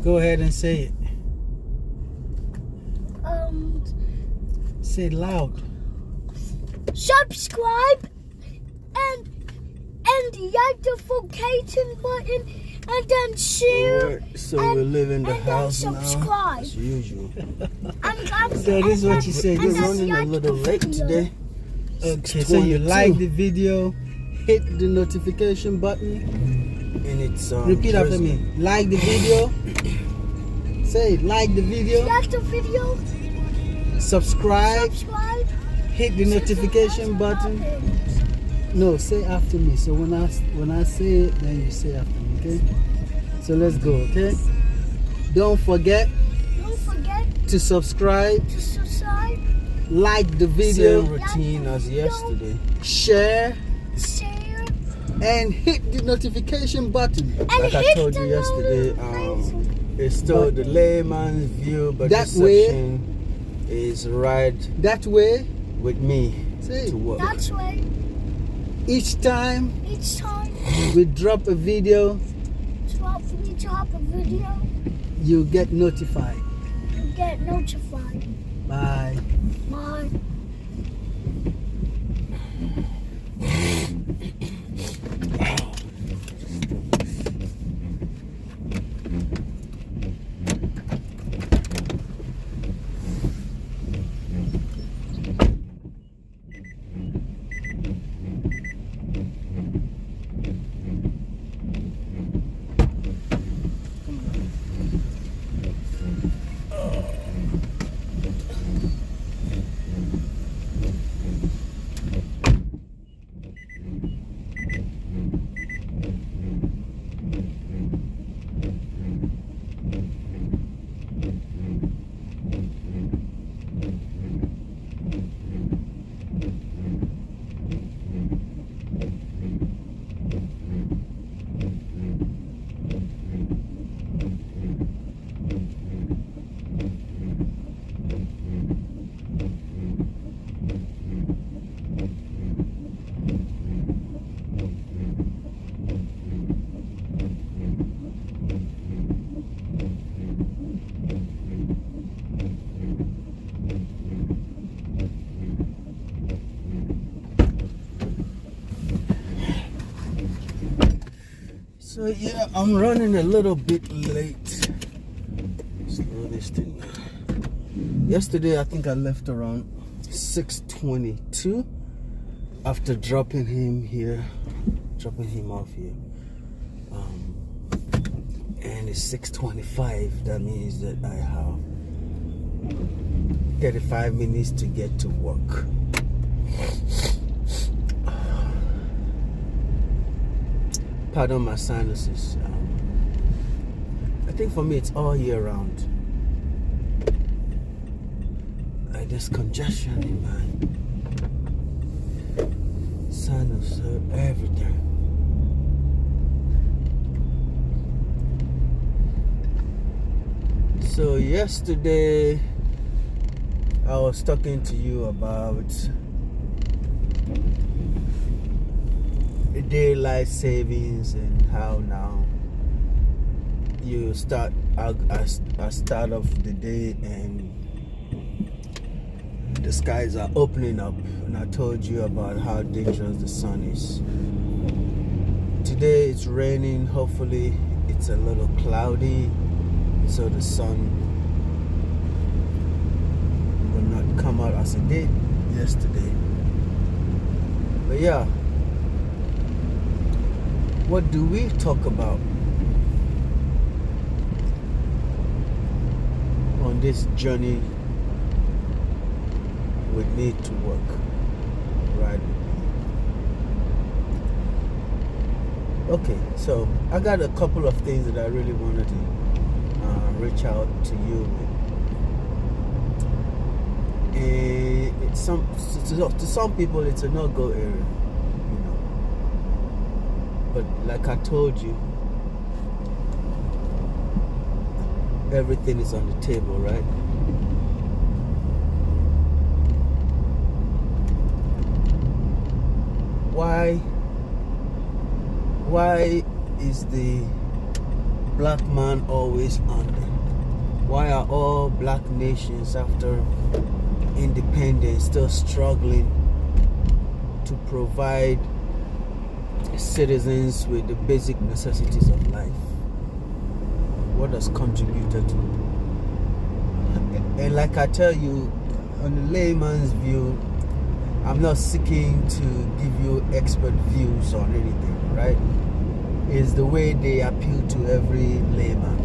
Go ahead and say it. Say it loud. Subscribe and the notification button and then share. So we live in the and house then now, subscribe. as usual. So this is what you say. We're This is, running a little late today. okay, so you 6:22. like the video. Hit the notification button, and it's Repeat after me. Like the video. Say it. Like the video. Like the video. Subscribe. Subscribe. Hit the notification button. No, say after me. So when I say it, then you say after me. Okay. So let's go. Okay. Don't forget Don't forget to subscribe. to subscribe, Like the video. Same routine as yesterday. Share. share, And hit the notification button. and Like I hit told the you yesterday, notification. it's still the layman's view, but That this way- section is right That way, with me say to it. work. That's way Each time each time we drop a video, we drop a video, you get notified. you get notified. Bye. Bye. So yeah, I'm running a little bit late. Slow this thing down. Yesterday I think I left around 6:22 after dropping him off here. And it's 6:25. That means that I have 35 minutes to get to work. Pardon my sinuses. I think for me it's all year round. There's congestion in my sinus every time. So yesterday I was talking to you about daylight savings and how now you start I start off the day and the skies are opening up, and I told you about how dangerous the sun is. Today it's raining. Hopefully it's a little cloudy, so the sun will not come out as it did yesterday. But yeah, what do we talk about on this journey with me to work? Right. Okay, so I got a couple of things that I really wanted to reach out to you with. To some people it's a no-go area, you know. But like I told you, everything is on the table, right? Why is the black man always under? Why are all black nations after independence still struggling to provide citizens with the basic necessities of life? What has contributed to it? And like I tell you, on the layman's view, I'm not seeking to give you expert views on anything, right? It's the way they appeal to every layman.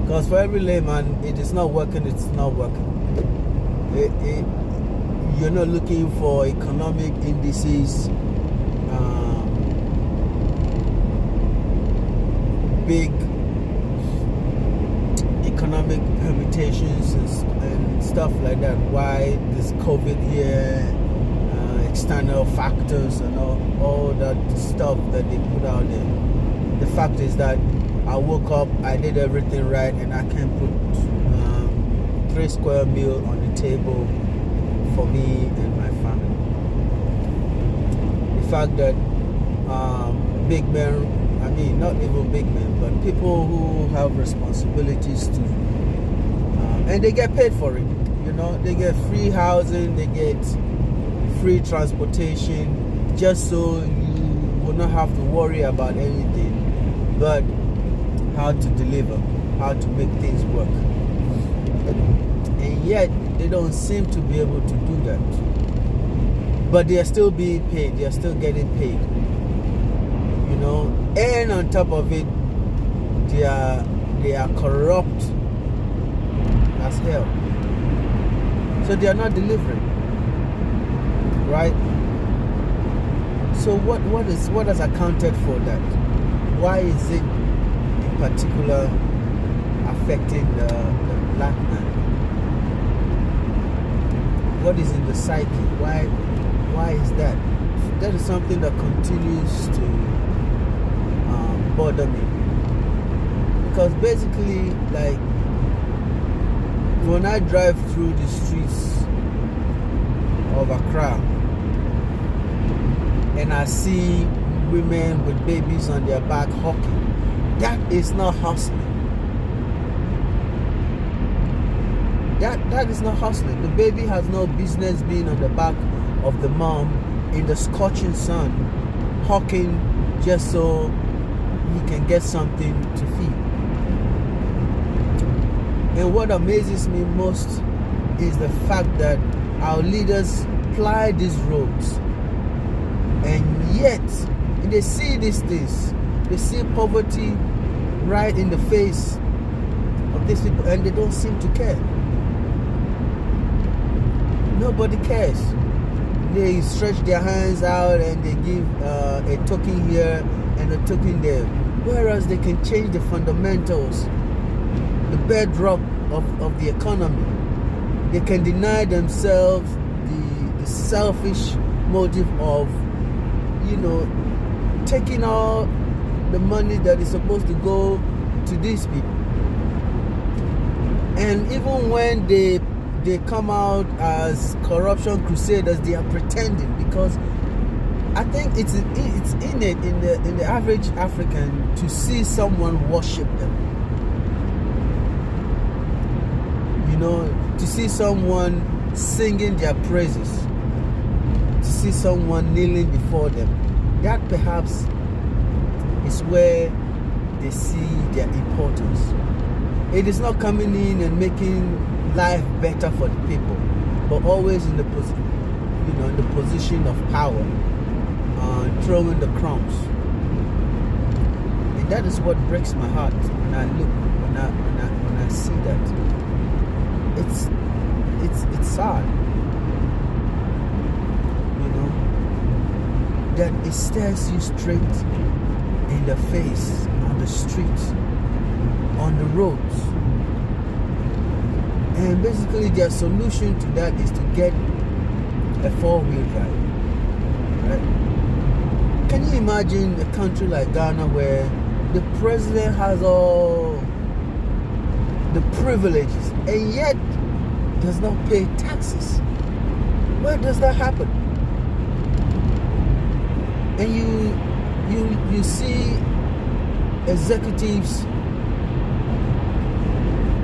Because for every layman, it is not working, it's not working. You're not looking for economic indices, big economic permutations and stuff like that. Why this COVID here, external factors and all that stuff that they put out there. The fact is that I woke up, I did everything right, and I can put 3 square meal on the table for me and my family. The fact that big men, I mean not even big men, but people who have responsibilities to, and they get paid for it. You know, they get free housing, they get free transportation, just so you will not have to worry about anything but how to deliver, how to make things work. And yet they don't seem to be able to do that. But they are still being paid, they are still getting paid. You know, and on top of it, they are corrupt as hell. So they are not delivering. Right? So what has accounted for that? Why is it in particular affecting the black man? What is in the psyche? Why is that? That is something that continues to bother me. Because basically, like, when I drive through the streets of Accra and I see women with babies on their back hawking, that is not hustling. That is not hustling. The baby has no business being on the back of the mom in the scorching sun, hawking just so he can get something to feed. And what amazes me most is the fact that our leaders ply these roads, and yet they see these things. They see poverty right in the face of these people, and they don't seem to care. Nobody cares. They stretch their hands out and they give a token here and a token there, whereas they can change the fundamentals, the bedrock of the economy. They can deny themselves the selfish motive of, you know, taking all the money that is supposed to go to these people. And even when they come out as corruption crusaders, they are pretending, because I think it's innate in the average African to see someone worship them. You know, to see someone singing their praises, to see someone kneeling before them. That perhaps is where they see their importance. It is not coming in and making life better for the people, but always in the position of power, throwing the crumbs. And that is what breaks my heart when I look, when I see that. It's sad, you know, that it stares you straight in the face on the streets, on the roads. And basically their solution to that is to get a 4-wheel drive. Right? Can you imagine a country like Ghana where the president has all the privileges and yet does not pay taxes? Where does that happen? And you see executives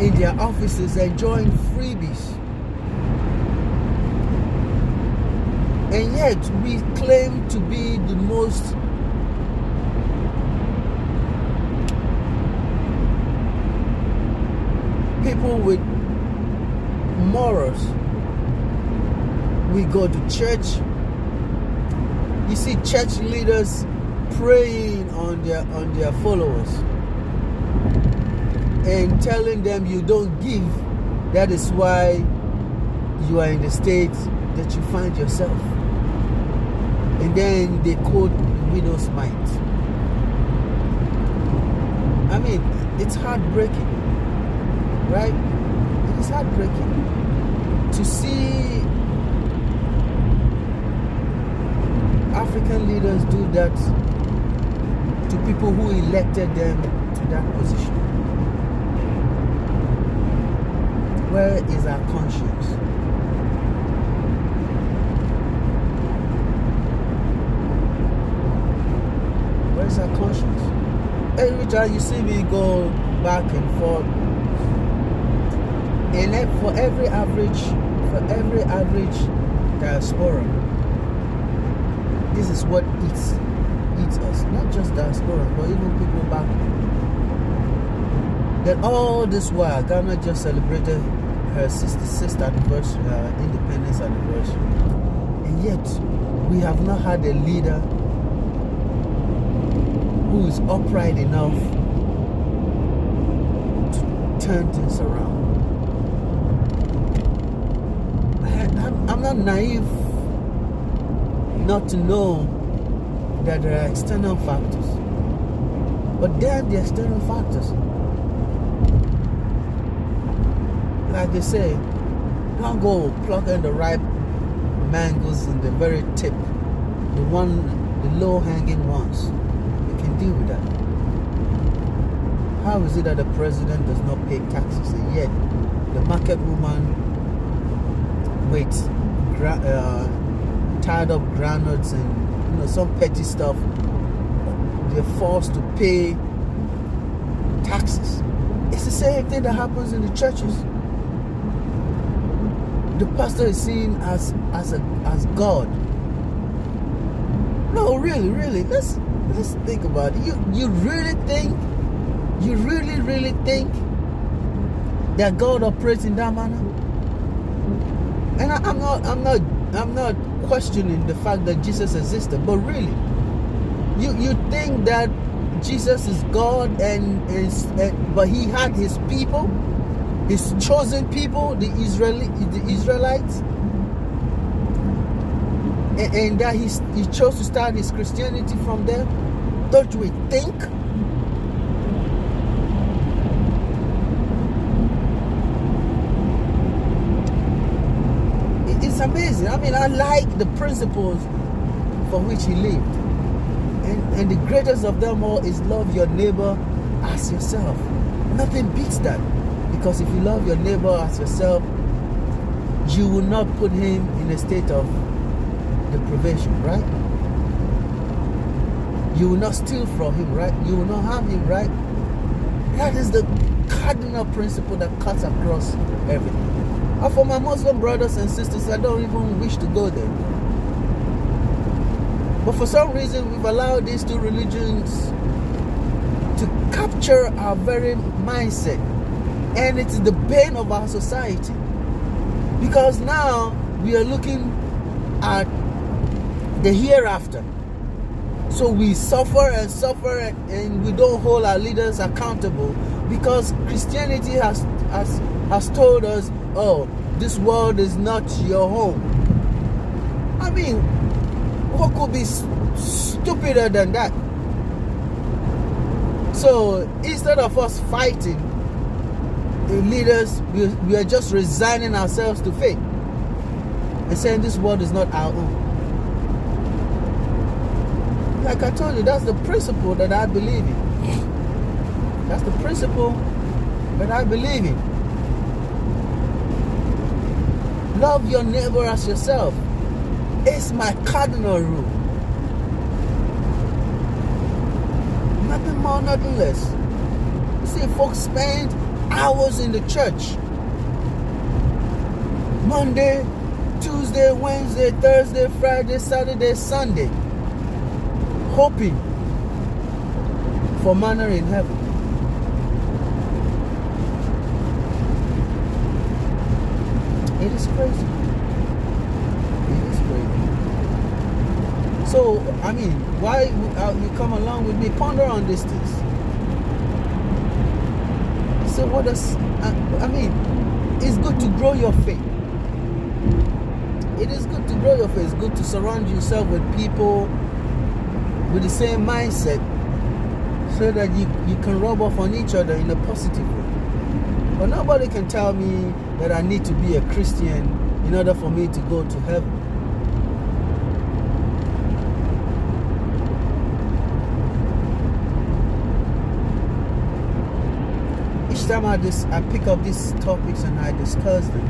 in their offices enjoying freebies. And yet we claim to be the most people with morals. We go to church. You see church leaders preying on their followers and telling them you don't give. That is why you are in the state that you find yourself. And then they quote the widow's mite. I mean, it's heartbreaking, right? It is heartbreaking to see African leaders do that to people who elected them to that position. Where is our conscience? Where is our conscience? Every time you see me go back and forth, and for every average diaspora, this is what eats us. Not just diaspora, but even people back home. That all this while, Ghana just celebrated her 66th anniversary, independence anniversary, and yet we have not had a leader who is upright enough to turn things around. I'm not naive not to know that there are external factors, but then the external factors, like they say, don't go plucking the ripe mangoes in the very tip, the low-hanging ones. You can deal with that. How is it that the president does not pay taxes, and yet the market woman waits, tied up groundnuts and some petty stuff, they're forced to pay taxes? It's the same thing that happens in the churches. The pastor is seen as God. No, really, let's think about it. You really think that God operates in that manner? And I'm not questioning the fact that Jesus existed, but really, you think that Jesus is God but he had his people, his chosen people, the Israelites, and that he chose to start his Christianity from there? Don't we think? It's amazing. I mean, I like the principles for which he lived. And the greatest of them all is love your neighbor as yourself. Nothing beats that. Because if you love your neighbor as yourself, you will not put him in a state of deprivation, right? You will not steal from him, right? You will not harm him, right? That is the cardinal principle that cuts across everything. And for my Muslim brothers and sisters, I don't even wish to go there. But for some reason, we've allowed these two religions to capture our very mindset. And it's the bane of our society. Because now we are looking at the hereafter. So we suffer and we don't hold our leaders accountable because Christianity has told us, oh, this world is not your home. I mean, what could be stupider than that? So instead of us fighting the leaders, we are just resigning ourselves to fate and saying this world is not our own. Like I told you, that's the principle that I believe in. That's the principle that I believe in. Love your neighbor as yourself. It's my cardinal rule. My Nothing more, nothing less. You see, folks spend hours in the church. Monday, Tuesday, Wednesday, Thursday, Friday, Saturday, Sunday. Hoping for manna in heaven. It is crazy. It is crazy. So, I mean, why you come along with me? Ponder on these things. So what does, I mean, it's good to grow your faith. It is good to grow your faith. It's good to surround yourself with people with the same mindset so that you can rub off on each other in a positive way. But nobody can tell me that I need to be a Christian in order for me to go to heaven. Each time I pick up these topics and I discuss them,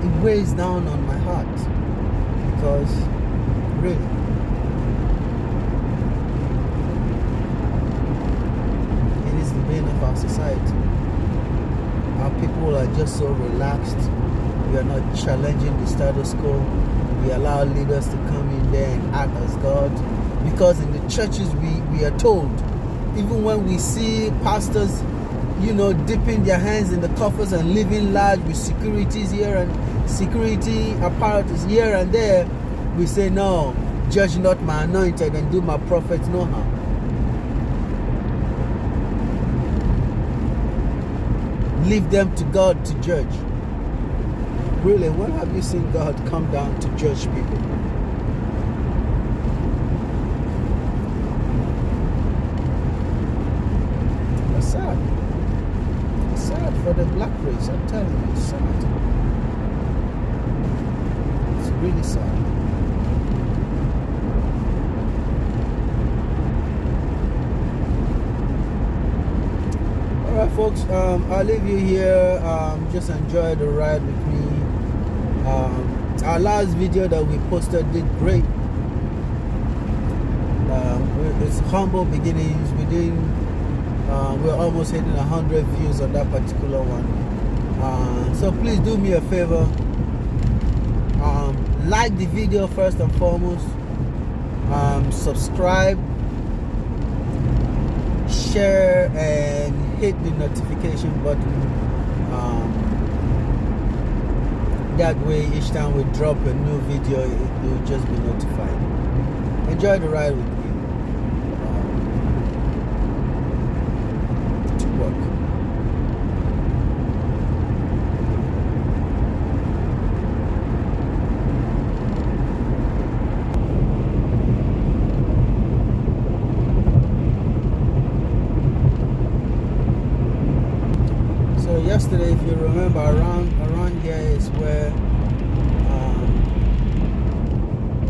it weighs down on my heart, because really, it is the bane of our society. Our people are just so relaxed. We are not challenging the status quo. We allow leaders to come in there and act as God, because in the churches we are told, even when we see pastors, dipping their hands in the coffers and living large with securities here and security apparatus here and there, we say, no, judge not my anointed and do my prophets no harm. Leave them to God to judge. Really, when have you seen God come down to judge people? It's sad. It's sad for the black race. I'm telling you, it's sad. It's really sad. Alright folks, I'll leave you here. Just enjoy the ride with me. Our last video that we posted did great. It's humble beginnings. We're almost hitting 100 views on that particular one. So please do me a favor. Like the video first and foremost. Subscribe, share, and hit the notification button. That way, each time we drop a new video, it will just be notified. Enjoy the ride with me. To work. So yesterday, if you remember, around here is where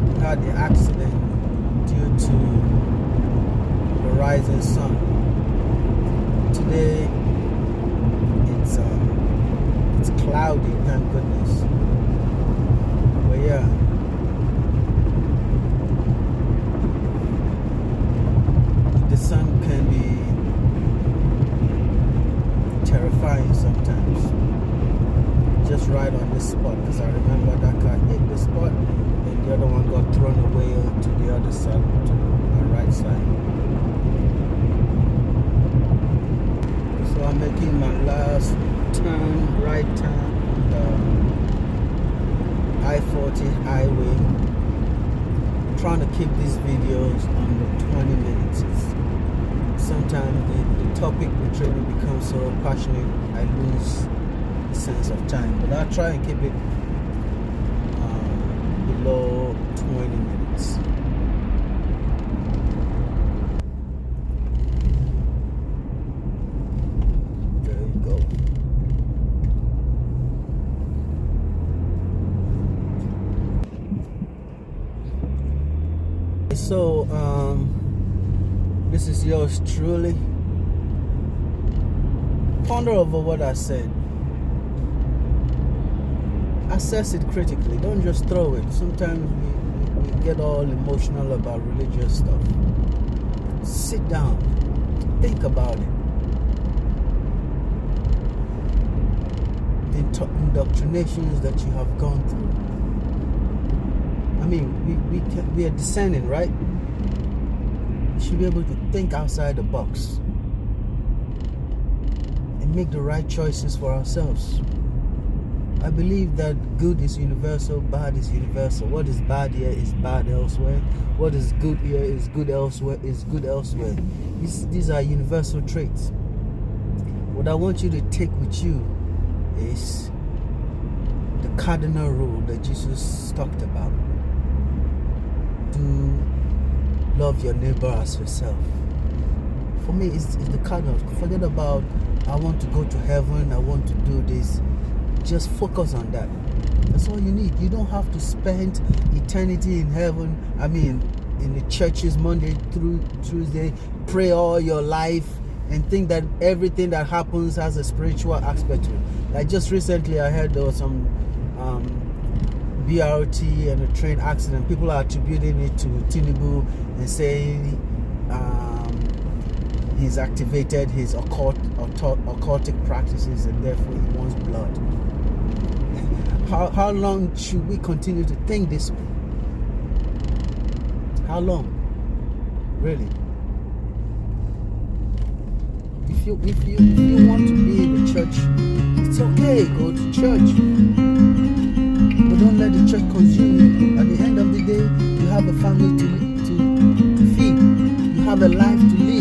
we had the accident due to the rising sun. Today it's cloudy, thank goodness. But yeah, the sun can be terrifying sometimes. Just right on this spot, because I remember that car hit the spot and the other one got thrown away to the other side, to my right side. So I'm making my last turn, right turn on the I-40 highway. I'm trying to keep these videos under 20 minutes. Sometimes the topic will really become so passionate, I lose sense of time, but I'll try and keep it below 20 minutes. There you go. So this is yours truly. Ponder over what I said. Assess it critically. Don't just throw it. Sometimes get all emotional about religious stuff. Sit down, think about it. The indoctrinations that you have gone through. I mean, we are discerning, right? We should be able to think outside the box and make the right choices for ourselves. I believe that good is universal, bad is universal. What is bad here is bad elsewhere. What is good here is good elsewhere, is good elsewhere. These are universal traits. What I want you to take with you is the cardinal rule that Jesus talked about. Do love your neighbor as yourself. For me, it's the cardinal. Forget about, I want to go to heaven, I want to do this. Just focus on that. That's all you need. You don't have to spend eternity in heaven. I mean, in the churches Monday through Tuesday, pray all your life and think that everything that happens has a spiritual aspect to it. Like just recently I heard there was some BRT and a train accident. People are attributing it to Tinubu and saying he's activated his occultic practices and therefore he wants blood. How long should we continue to think this way? How long? Really? If you want to be in the church, it's okay, go to church. But don't let the church consume you. At the end of the day, you have a family to feed. You have a life to live.